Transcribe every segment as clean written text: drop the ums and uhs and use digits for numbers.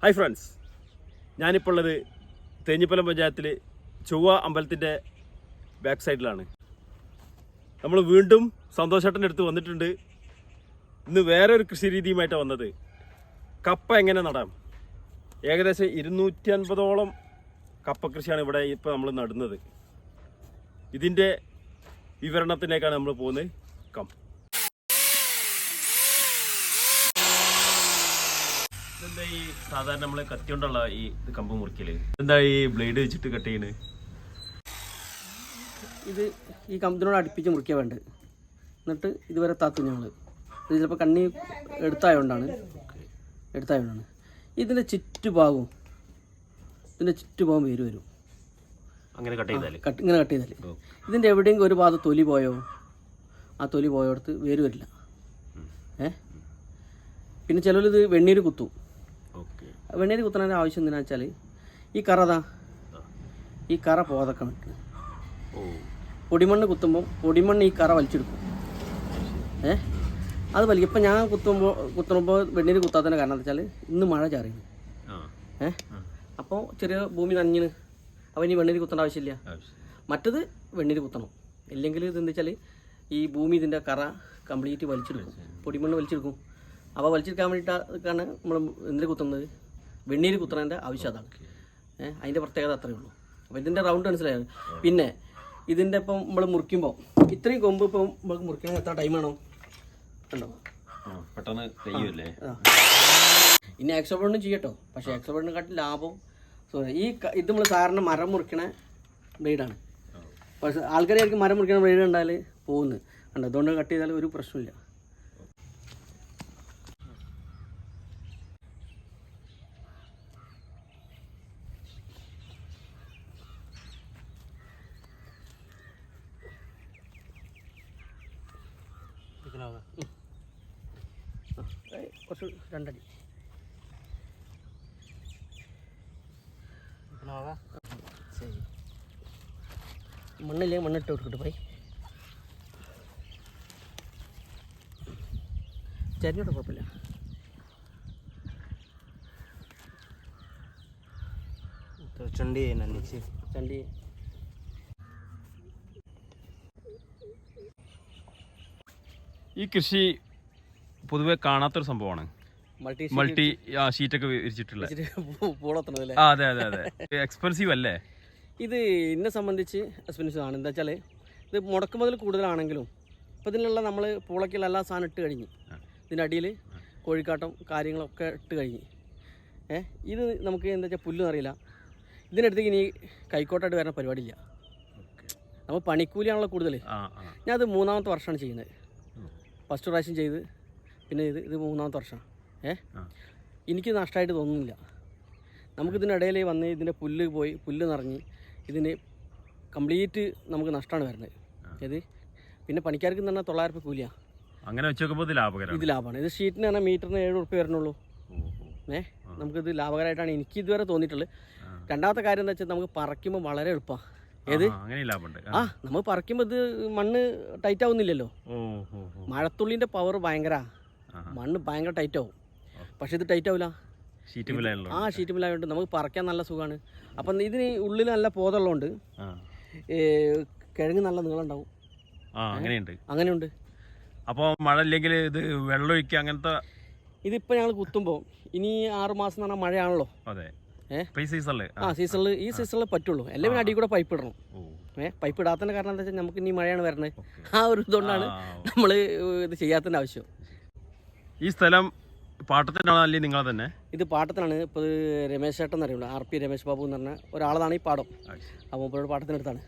Hi friends, ഞാനിപ്പോൾ ഉള്ളത് തേഞ്ഞിപ്പലം പഞ്ചായത്തിൽ ചൊവ്വ അമ്പലത്തിൻ്റെ ബാക്ക് സൈഡിലാണ്. നമ്മൾ വീണ്ടും സന്തോഷേട്ടൻ്റെ അടുത്ത് വന്നിട്ടുണ്ട്. ഇന്ന് വേറെ ഒരു കൃഷി രീതിയുമായിട്ടാണ് വന്നത്. കപ്പ എങ്ങനെ നടാം. ഏകദേശം 250ഓളം കപ്പ കൃഷിയാണ് ഇവിടെ ഇപ്പോൾ നമ്മൾ നടുന്നത്. ഇതിൻ്റെ വിവരണത്തിലേക്കാണ് നമ്മൾ പോകുന്നത്. എന്താ ഈ സാധാരണ നമ്മള് കത്തി കൊണ്ടുള്ള ഈ കമ്പ് മുറിക്കല്, എന്താ ഈ ബ്ലേഡ് വെച്ചിട്ട് കട്ട് ചെയ്യണത്? ഇത് ഈ കമ്പത്തിനോട് അടുപ്പിച്ച് മുറിക്കാൻ വേണ്ട, എന്നിട്ട് ഇതുവരെ താത്തു ഞങ്ങൾ. ഇത് ചിലപ്പോൾ കണ്ണി എടുത്തായതുകൊണ്ടാണ് ഇതിൻ്റെ ചുറ്റുഭാഗവും വേര് വരും. അങ്ങനെ കട്ട് ചെയ്താൽ ഇങ്ങനെ കട്ട് ചെയ്താൽ ഇതിൻ്റെ എവിടെയെങ്കിലും ഒരു ഭാഗത്ത് തൊലി പോയോ, ആ തൊലി പോയോടത്ത് വേര് വരില്ല. പിന്നെ ചിലരിത് വെണ്ണീര് കുത്തും. വെണ്ണീര് കുത്തുന്നതിൻ്റെ ആവശ്യം എന്തിനാ വെച്ചാൽ ഈ കറ പോതക്കണം. പൊടിമണ്ണ് കുത്തുമ്പോൾ പൊടിമണ്ണ് ഈ കറ വലിച്ചെടുക്കും. അത് വലിയ ഇപ്പം ഞാൻ കുത്തുമ്പോൾ വെണ്ണീര് കുത്താത്തതിൻ്റെ കാരണം എന്താ വെച്ചാൽ ഇന്ന് മഴ ചാറിയുന്നു. അപ്പോൾ ചെറിയ ഭൂമി നനഞ്ഞിന്, അപ്പോൾ ഇനി വെണ്ണീര് കുത്തേണ്ട ആവശ്യമില്ല. മറ്റത് വെണ്ണീര് കുത്തണം. ഇല്ലെങ്കിൽ ഇതെന്താ വെച്ചാൽ ഈ ഭൂമി ഇതിൻ്റെ കറ കംപ്ലീറ്റ് വലിച്ചെടുക്കും, പൊടിമണ്ണ് വലിച്ചെടുക്കും. അപ്പോൾ വലിച്ചെടുക്കാൻ വേണ്ടിയിട്ടാണ് നമ്മൾ എന്തിന് കുത്തുന്നത്, വെണ്ണീര് കുത്തുന്നതിൻ്റെ ആവശ്യം അതാണ്. അതിൻ്റെ പ്രത്യേകത അത്രയേ ഉള്ളൂ. അപ്പോൾ ഇതിൻ്റെ റൗണ്ട് മനസ്സിലായത്. പിന്നെ ഇതിൻ്റെ ഇപ്പം നമ്മൾ മുറിക്കുമ്പോൾ ഇത്രയും കൊമ്പ് ഇപ്പം നമുക്ക് മുറിക്കാൻ എത്ര ടൈം വേണം ഉണ്ടോ? പെട്ടെന്ന് കഴിയുമല്ലേ? ഇനി എക്സ്ട്രോബേഡിനും ചെയ്യട്ടോ, പക്ഷേ എക്സ്ട്രോബേഡിനെക്കാട്ടി ലാഭം ഇത് നമ്മൾ സാറിന് മരം മുറിക്കണ ബ്ലേഡാണ്. പക്ഷേ ആൾക്കാരായിരിക്കും മരം മുറിക്കണ ബ്ലേഡ് കണ്ടാൽ പോകുന്നത് കണ്ടോ. അതുകൊണ്ട് കട്ട് ചെയ്താൽ ഒരു പ്രശ്നമില്ല. കുറച്ച് 2 അടി ശരി. മണ്ണില്ലേ, മണ്ണിട്ട് കൊടുക്കട്ടെ പോയി ചരിഞ്ഞോട്ടെ, കുഴപ്പമില്ല. ചണ്ടി ഈ കൃഷി പൊതുവെ കാണാത്തൊരു സംഭവമാണ്. മൾട്ടി ഷീറ്റൊക്കെ വിരിച്ചിട്ടുള്ള. അതെ അതെ അതെ. എക്സ്പെൻസീവ് അല്ലേ ഇത്? എന്നെ സംബന്ധിച്ച് എക്സ്പെൻസീവ് ആണ്. എന്താ വെച്ചാൽ ഇത് മുടക്ക് മുതൽ കൂടുതലാണെങ്കിലും ഇപ്പം ഇതിനുള്ള നമ്മൾ പൂളയ്ക്കുള്ള എല്ലാ സാധനം ഇട്ട് കഴിഞ്ഞ്, ഇതിൻ്റെ അടിയിൽ കോഴിക്കാട്ടം കാര്യങ്ങളൊക്കെ ഇട്ട് കഴിഞ്ഞ്. ഇത് നമുക്ക് എന്താ വെച്ചാൽ പുല്ല് അറിയില്ല. ഇതിനടുത്തേക്ക് ഇനി കൈക്കോട്ടായിട്ട് വരുന്ന പരിപാടിയില്ല. നമ്മൾ പണിക്കൂലിയാണല്ലോ കൂടുതൽ. ഞാൻ അത് 3ാമത്തെ വർഷമാണ് ചെയ്യുന്നത്. ഫസ്റ്റ് പ്രാവശ്യം ചെയ്ത് പിന്നെ ഇത് 3ാമത്തെ വർഷമാണ്. എനിക്ക് നഷ്ടമായിട്ട് തോന്നുന്നില്ല. നമുക്കിതിനിടയിൽ വന്ന് ഇതിൻ്റെ പുല്ല് നിറഞ്ഞ് ഇതിന് കംപ്ലീറ്റ് നമുക്ക് നഷ്ടമാണ് വരുന്നത്. ഇത് പിന്നെ പണിക്കാർക്ക് തന്നെ 900 രൂപ കൂലിയാണ്. അങ്ങനെ വെച്ച് നോക്കുമ്പോൾ ഇത് ലാഭമാണ്. ഇത് ഷീറ്റിന് പറഞ്ഞാൽ മീറ്ററിന് 7 രൂപ വരുന്നുള്ളൂ. നമുക്കിത് ലാഭകരമായിട്ടാണ് എനിക്ക് ഇതുവരെ തോന്നിയിട്ടുള്ളത്. രണ്ടാമത്തെ കാര്യം എന്താ വെച്ചാൽ നമുക്ക് പറിക്കുമ്പോൾ വളരെ എളുപ്പമാണ്. നമ്മൾ പറിക്കുമ്പോൾ ഇത് മണ്ണ് ടൈറ്റ് ആവുന്നില്ലല്ലോ. മഴത്തുള്ളിൻ്റെ പവർ ഭയങ്കര, മണ്ണ് ഭയങ്കര ടൈറ്റ് ആവും. പക്ഷെ ഇത് ടൈറ്റ് ആവില്ല. ഷീറ്റ് മില്ലായതുകൊണ്ട് നമുക്ക് പറിക്കാൻ നല്ല സുഖമാണ്. അപ്പം ഇതിന് ഉള്ളിൽ നല്ല പോതുള്ളതുകൊണ്ട് കിഴങ്ങ് നല്ല നീളം ഉണ്ടാവും. അങ്ങനെയുണ്ട്. അപ്പോൾ മഴ ഇല്ലെങ്കിൽ ഇത് വെള്ളം ഒഴിക്കുക അങ്ങനത്തെ. ഇതിപ്പോൾ ഞങ്ങൾ കുത്തുമ്പോൾ ഇനി 6 മാസം എന്ന് പറഞ്ഞാൽ മഴയാണല്ലോ. അതെ. ഈ സീസണിൽ പറ്റുള്ളൂ. എല്ലാവരും അടി കൂടെ പൈപ്പ് ഇടണം. പൈപ്പ് ഇടാത്തതിൻ്റെ കാരണം എന്താ വെച്ചാൽ നമുക്ക് ഇനി മഴയാണ് വരുന്നത്. ആ ഒരു ഇതുകൊണ്ടാണ് നമ്മൾ ഇത് ചെയ്യാത്തതിൻ്റെ ആവശ്യം. ഈ സ്ഥലം പാട്ടത്തിനാണോ അല്ലെങ്കിൽ നിങ്ങൾ തന്നെ? ഇത് പാട്ടത്തിനാണ്. ഇപ്പോൾ രമേശ് ചേട്ടൻ എന്നറിയുള്ളൂ, RP രമേശ് ബാബു എന്ന് പറഞ്ഞ ഒരാളാണ് ഈ പാടം. അപ്പോൾ മുമ്പോട്ട് പാട്ടത്തിനടുത്താണ്.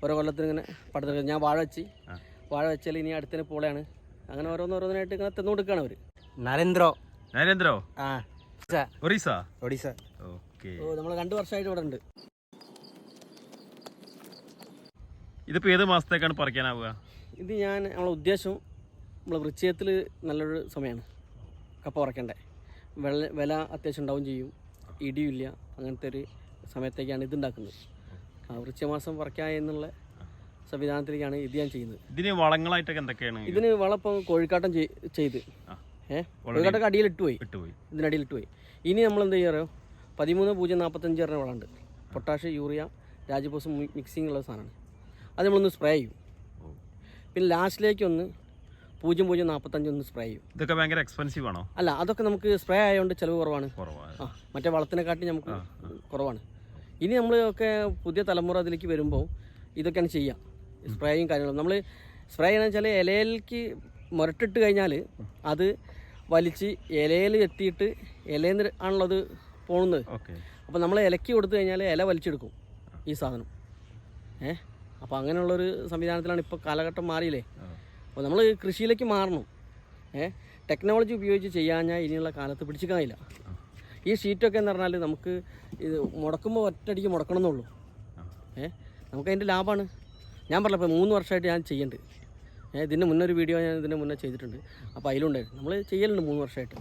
ഓരോ കൊല്ലത്തിന് ഇങ്ങനെ പാട്ടത്തിന് ഞാൻ വാഴ വെച്ചാൽ ഇനി അടുത്തിന് പൂളയാണ്. അങ്ങനെ ഓരോന്നായിട്ട് ഇങ്ങനെ തന്നു കൊടുക്കുകയാണ് അവർ. നരേന്ദ്രോ ഒറീസ. നമ്മൾ 2 വർഷമായിട്ട് ഇവിടെ ഉണ്ട്. ഇതിപ്പോൾ ഏത് മാസത്തേക്കാണ് പറിക്കാനാവുക? ഇത് നമ്മളെ ഉദ്ദേശം നമ്മളെ വൃശ്ചികത്തിൽ നല്ലൊരു സമയമാണ് കപ്പ പറിക്കേണ്ടത്. വില അത്യാവശ്യം ഉണ്ടാവും ചെയ്യും, ഇടിയില്ല. അങ്ങനത്തെ ഒരു സമയത്തേക്കാണ് ഇതുണ്ടാക്കുന്നത്. വൃശ്ചിക മാസം പറിക്കുക എന്നുള്ള സംവിധാനത്തിലേക്കാണ് ഇത് ഞാൻ ചെയ്യുന്നത്. ഇതിന് വളങ്ങളായിട്ടൊക്കെ എന്തൊക്കെയാണ്? ഇതിന് വളം ഇപ്പം കോഴിക്കാട്ടം ചെയ്ത് കോഴിക്കാട്ടൊക്കെ അടിയിലിട്ട് പോയി, വിട്ടുപോയി. ഇതിനടിയിലിട്ട് പോയി. ഇനി നമ്മൾ എന്ത് ചെയ്യാറോ 13.045 പറഞ്ഞ വളമുണ്ട്. പൊട്ടാഷ്, യൂറിയ, രാജപോസ് മിക്സിംഗ് ഉള്ള സാധനമാണ്. അത് നമ്മളൊന്ന് സ്പ്രേ ചെയ്യും. പിന്നെ ലാസ്റ്റിലേക്ക് ഒന്ന് 0.45 ഒന്ന് സ്പ്രേ ചെയ്യും. ഇതൊക്കെ ഭയങ്കര എക്സ്പെൻസീവ് ആണോ? അല്ല, അതൊക്കെ നമുക്ക് സ്പ്രേ ആയതുകൊണ്ട് ചിലവ് കുറവാണ്. മറ്റേ വളത്തിനെക്കാട്ടി നമുക്ക് കുറവാണ്. ഇനി നമ്മൾ ഒക്കെ പുതിയ തലമുറ അതിലേക്ക് വരുമ്പോൾ ഇതൊക്കെയാണ് ചെയ്യുക, സ്പ്രേയും കാര്യങ്ങളും. നമ്മൾ സ്പ്രേ ചെയ്യണമെന്ന് വെച്ചാൽ ഇലയിലേക്ക് മുരട്ടിട്ട് കഴിഞ്ഞാൽ അത് വലിച്ച് ഇലയിൽ എത്തിയിട്ട് ഇലയിൽ നിന്ന് ആണല്ലോ അത് പോകുന്നത്. അപ്പോൾ നമ്മൾ ഇലയ്ക്ക് കൊടുത്തു കഴിഞ്ഞാൽ ഇല വലിച്ചെടുക്കും ഈ സാധനം. അപ്പോൾ അങ്ങനെയുള്ളൊരു സംവിധാനത്തിലാണ് ഇപ്പോൾ കാലഘട്ടം മാറിയില്ലേ. അപ്പോൾ നമ്മൾ കൃഷിയിലേക്ക് മാറണം. ടെക്നോളജി ഉപയോഗിച്ച് ചെയ്യാഞ്ഞാൽ ഇനിയുള്ള കാലത്ത് പിടിച്ചിക്കാൻ കഴിയില്ല. ഈ ഷീറ്റൊക്കെ എന്ന് പറഞ്ഞാൽ നമുക്ക് ഇത് മുടക്കുമ്പോൾ ഒറ്റയടിക്ക് മുടക്കണം എന്നുള്ളൂ. നമുക്കതിൻ്റെ ലാഭമാണ്. ഞാൻ പറഞ്ഞ ഇപ്പോൾ 3 വർഷമായിട്ട് ഞാൻ ചെയ്യുന്നുണ്ട്. ഇതിന് മുന്നേ ഒരു വീഡിയോ ഞാൻ ഇതിന് മുന്നേ ചെയ്തിട്ടുണ്ട്. അപ്പോൾ അതിലുണ്ടായിരുന്നു നമ്മൾ ചെയ്യലുണ്ട് 3 വർഷമായിട്ട്.